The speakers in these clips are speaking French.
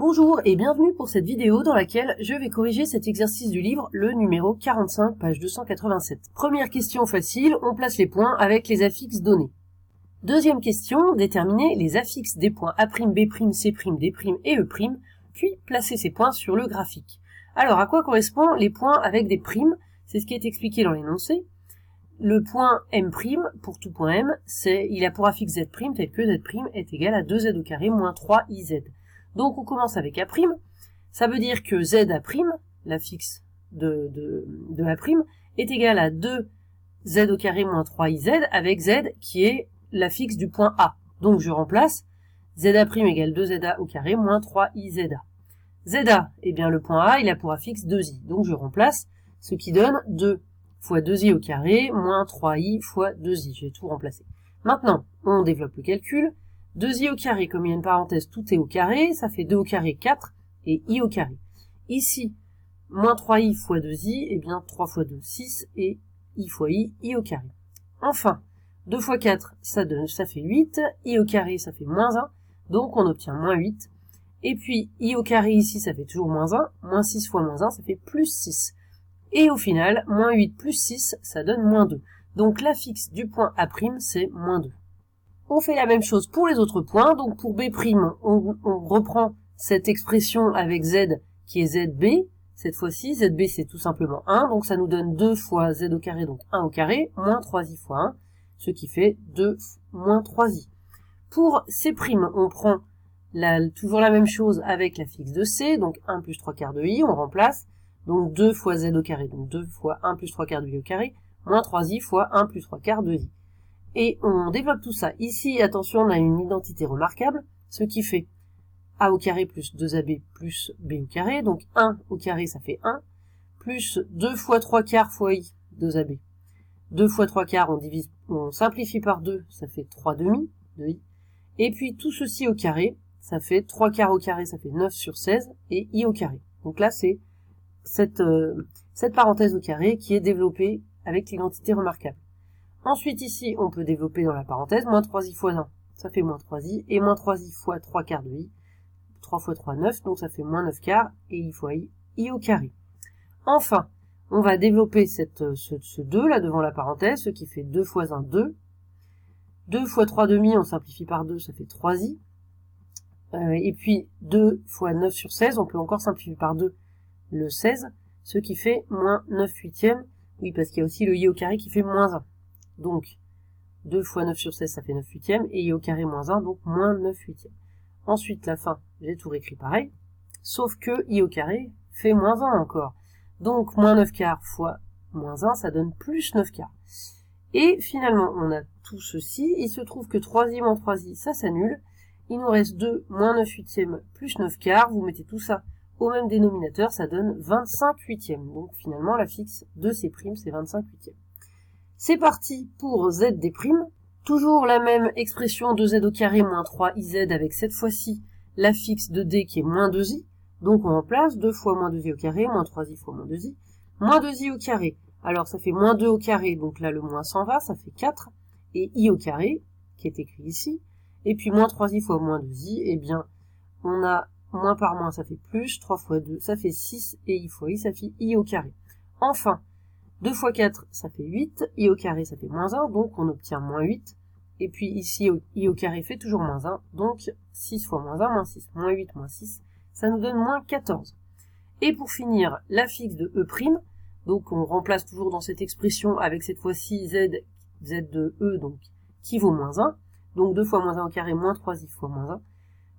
Bonjour et bienvenue pour cette vidéo dans laquelle je vais corriger cet exercice du livre, le numéro 45, page 287. Première question facile, on place les points avec les affixes donnés. Deuxième question, déterminer les affixes des points A', B', C', D' et E', puis placer ces points sur le graphique. Alors, à quoi correspondent les points avec des primes? C'est ce qui est expliqué dans l'énoncé. Le point M', pour tout point M, il a pour affixe Z', tel que Z' est égal à 2Z au carré moins 3IZ. Donc on commence avec A', ça veut dire que ZA', l'affixe de A', est égal à 2Z au carré moins 3IZ avec Z qui est l'affixe du point A. Donc je remplace ZA' égale 2ZA au carré moins 3IZA. ZA, eh bien le point A, il a pour affixe 2I. Donc je remplace ce qui donne 2 fois 2i au carré moins 3i fois 2i. J'ai tout remplacé. Maintenant, on développe le calcul. 2i au carré, comme il y a une parenthèse, tout est au carré, ça fait 2 au carré 4 et i au carré. Ici, moins 3i fois 2i, eh bien 3 fois 2, 6 et i fois i au carré. Enfin, 2 fois 4, ça fait 8, i au carré, ça fait moins 1, donc on obtient moins 8. Et puis, i au carré ici, ça fait toujours moins 1, moins 6 fois moins 1, ça fait plus 6. Et au final, moins 8 plus 6, ça donne moins 2. Donc l'affixe du point A', c'est moins 2. On fait la même chose pour les autres points. Donc pour B', on reprend cette expression avec Z qui est ZB. Cette fois-ci, ZB c'est tout simplement 1. Donc ça nous donne 2 fois Z au carré, donc 1 au carré, moins 3i fois 1, ce qui fait 2 moins 3i. Pour C', on prend toujours la même chose avec l'affixe de C, donc 1 plus 3 quarts de i, on remplace. Donc 2 fois Z au carré, donc 2 fois 1 plus 3 quarts de i au carré, moins 3i fois 1 plus 3 quarts de i. Et on développe tout ça. Ici, attention, on a une identité remarquable, ce qui fait a au carré plus 2ab plus b au carré, donc 1 au carré, ça fait 1, plus 2 fois 3 quarts fois i, 2ab. 2 fois 3 quarts, on simplifie par 2, ça fait 3 demi de i. Et puis tout ceci au carré, ça fait 3 quarts au carré, ça fait 9 sur 16, et i au carré. Donc là, c'est cette parenthèse au carré qui est développée avec l'identité remarquable. Ensuite, ici, on peut développer dans la parenthèse, moins 3i fois 1, ça fait moins 3i, et moins 3i fois 3 quarts de i, 3 fois 3, 9, donc ça fait moins 9 quarts, et i fois i au carré. Enfin, on va développer ce 2 là devant la parenthèse, ce qui fait 2 fois 1, 2. 2 fois 3 demi, on simplifie par 2, ça fait 3i. Et puis 2 fois 9 sur 16, on peut encore simplifier par 2 le 16, ce qui fait moins 9 huitièmes. Oui, parce qu'il y a aussi le i au carré qui fait moins 1. Donc, 2 fois 9 sur 16, ça fait 9 huitièmes, et i au carré moins 1, donc moins 9 huitièmes. Ensuite, la fin, j'ai tout réécrit pareil, sauf que i au carré fait moins 1 encore. Donc, moins 9 quarts fois moins 1, ça donne plus 9 quarts. Et finalement, on a tout ceci, il se trouve que 3i moins 3i, ça s'annule, il nous reste 2 moins 9 huitièmes plus 9 quarts, vous mettez tout ça au même dénominateur, ça donne 25 huitièmes. Donc, finalement, l'affixe de C', c'est 25 huitièmes. C'est parti pour ZD', toujours la même expression de Z au carré moins 3IZ avec cette fois-ci l'affixe de D qui est moins 2i, donc on remplace 2 fois moins 2i au carré, moins 3i fois moins 2i, moins 2i au carré, alors ça fait moins 2 au carré, donc là le moins s'en va, ça fait 4, et i au carré, qui est écrit ici, et puis moins 3i fois moins 2i, eh bien on a moins par moins, ça fait plus, 3 fois 2, ça fait 6, et i fois i, ça fait i au carré. Enfin, 2 fois 4, ça fait 8, i au carré, ça fait moins 1, donc on obtient moins 8. Et puis ici, i au carré fait toujours moins 1, donc 6 fois moins 1, moins 6, moins 8, moins 6, ça nous donne moins 14. Et pour finir, l'affixe de E', donc on remplace toujours dans cette expression avec cette fois-ci z de E, donc qui vaut moins 1, donc 2 fois moins 1 au carré, moins 3i fois moins 1.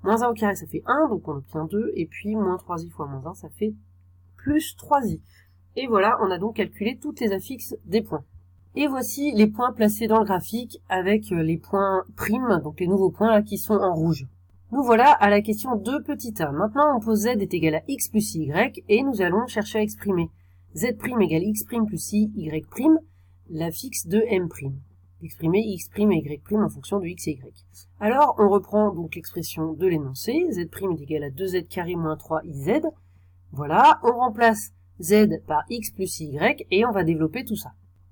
Moins 1 au carré, ça fait 1, donc on obtient 2, et puis moins 3i fois moins 1, ça fait plus 3i. Et voilà, on a donc calculé toutes les affixes des points. Et voici les points placés dans le graphique avec les points primes, donc les nouveaux points là qui sont en rouge. Nous voilà à la question 2 petit a. Maintenant on pose z est égal à x plus y et nous allons chercher à exprimer z' égale x' plus i, y', l'affixe de m'. Exprimer x' et y' en fonction de x et y. Alors on reprend donc l'expression de l'énoncé, z' est égal à 2z carré moins 3iz. Voilà, on remplace z par x plus y, et on va développer tout ça.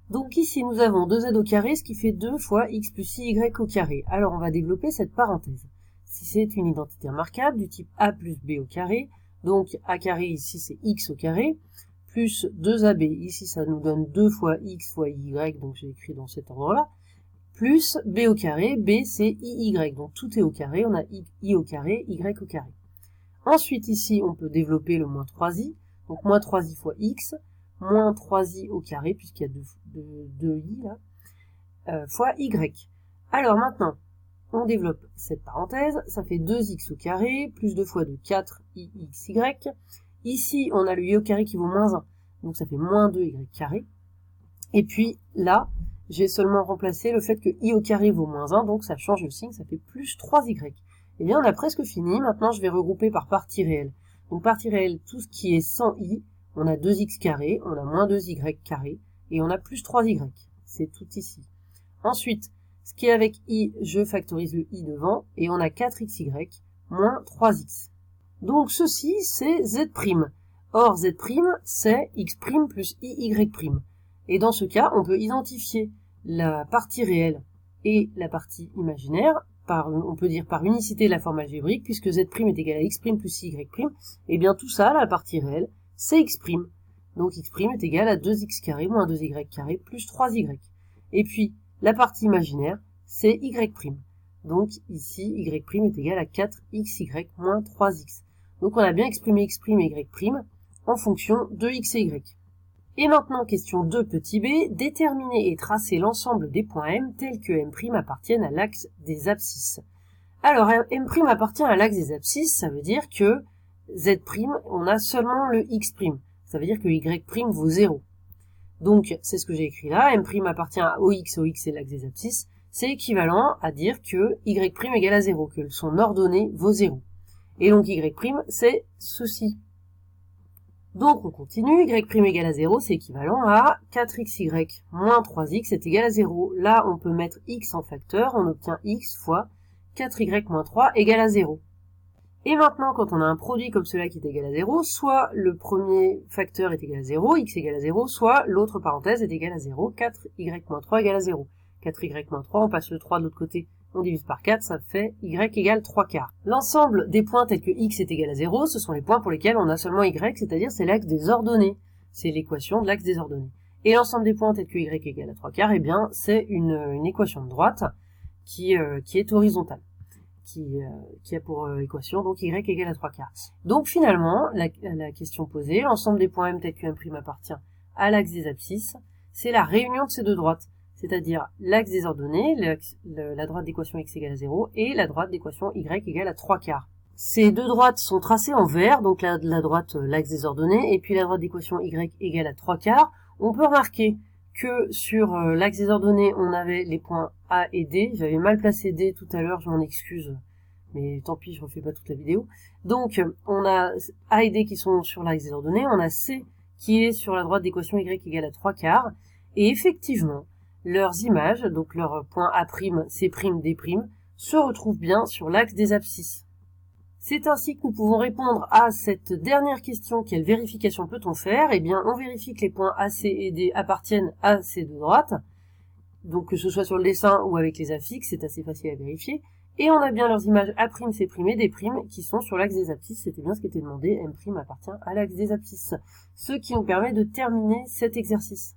Donc ici, nous avons 2z au carré, ce qui fait 2 fois x plus y au carré. Alors, on va développer cette parenthèse. si c'est une identité remarquable du type a plus b au carré, donc a carré ici c'est x au carré, plus 2ab, ici ça nous donne 2 fois x fois y, donc j'ai écrit dans cet ordre-là, plus b au carré, b c'est iy, donc tout est au carré, on a i au carré, y au carré. Ensuite ici on peut développer le moins 3i, donc moins 3i fois x, moins 3i au carré, puisqu'il y a 2i là, fois y. Alors maintenant, on développe cette parenthèse, ça fait 2x au carré, plus 2 fois 2, 4ixy. Ici, on a le y au carré qui vaut moins 1, donc ça fait moins 2y carré. Et puis là, j'ai seulement remplacé le fait que i au carré vaut moins 1, donc ça change le signe, ça fait plus 3y. Eh bien, on a presque fini. Maintenant, je vais regrouper par partie réelle. Donc, partie réelle, tout ce qui est sans i, on a 2x carré, on a moins 2y carré, et on a plus 3y. C'est tout ici. Ensuite, ce qui est avec i, je factorise le i devant, et on a 4xy moins 3x. Donc, ceci, c'est z'. Or, z', c'est x' plus iy'. Et dans ce cas, on peut identifier la partie réelle et la partie imaginaire, on peut dire par unicité de la forme algébrique, puisque z' est égal à x' plus y', et bien tout ça, la partie réelle, c'est x'. Donc x' est égal à 2x carré moins 2y carré plus 3y. Et puis, la partie imaginaire, c'est y'. Donc ici, y' est égal à 4xy moins 3x. Donc on a bien exprimé x' et y' en fonction de x et y. Et maintenant, question 2 petit b, déterminer et tracer l'ensemble des points M tels que M' appartiennent à l'axe des abscisses. Alors, M' appartient à l'axe des abscisses, ça veut dire que Z', on a seulement le x'. Ça veut dire que y' vaut 0. Donc, c'est ce que j'ai écrit là, M' appartient au x c'est l'axe des abscisses. C'est équivalent à dire que y' égale à 0, que son ordonnée vaut 0. Et donc, y', c'est ceci. Donc, on continue, y' égale à 0, c'est équivalent à 4xy moins 3x est égal à 0. Là, on peut mettre x en facteur, on obtient x fois 4y moins 3 égale à 0. Et maintenant, quand on a un produit comme cela qui est égal à 0, soit le premier facteur est égal à 0, x égale à 0, soit l'autre parenthèse est égale à 0, 4y moins 3 égale à 0. 4y moins 3, on passe le 3 de l'autre côté, on divise par 4, ça fait y égale 3 quarts. L'ensemble des points tels que x est égal à 0, ce sont les points pour lesquels on a seulement y, c'est-à-dire c'est l'axe des ordonnées. C'est l'équation de l'axe des ordonnées. Et l'ensemble des points tels que y égale à 3 quarts, eh bien, c'est une équation de droite qui est horizontale, qui a pour équation donc y égale à 3 quarts. Donc finalement, la question posée, l'ensemble des points M tels que M' appartient à l'axe des abscisses, c'est la réunion de ces deux droites. C'est-à-dire l'axe des ordonnées, la droite d'équation x égale à 0, et la droite d'équation y égale à 3 quarts. Ces deux droites sont tracées en vert, donc la droite, l'axe des ordonnées, et puis la droite d'équation y égale à 3 quarts. On peut remarquer que sur l'axe des ordonnées, on avait les points A et D. J'avais mal placé D tout à l'heure, je m'en excuse, mais tant pis, je refais pas toute la vidéo. Donc, on a A et D qui sont sur l'axe des ordonnées, on a C qui est sur la droite d'équation y égale à 3 quarts, et effectivement, leurs images, donc leurs points A', C', D', se retrouvent bien sur l'axe des abscisses. C'est ainsi que nous pouvons répondre à cette dernière question, quelle vérification peut-on faire? Eh bien, on vérifie que les points AC et D appartiennent à ces deux droites, donc que ce soit sur le dessin ou avec les affixes, c'est assez facile à vérifier, et on a bien leurs images A', C' et D' qui sont sur l'axe des abscisses, c'était bien ce qui était demandé, M' appartient à l'axe des abscisses, ce qui nous permet de terminer cet exercice.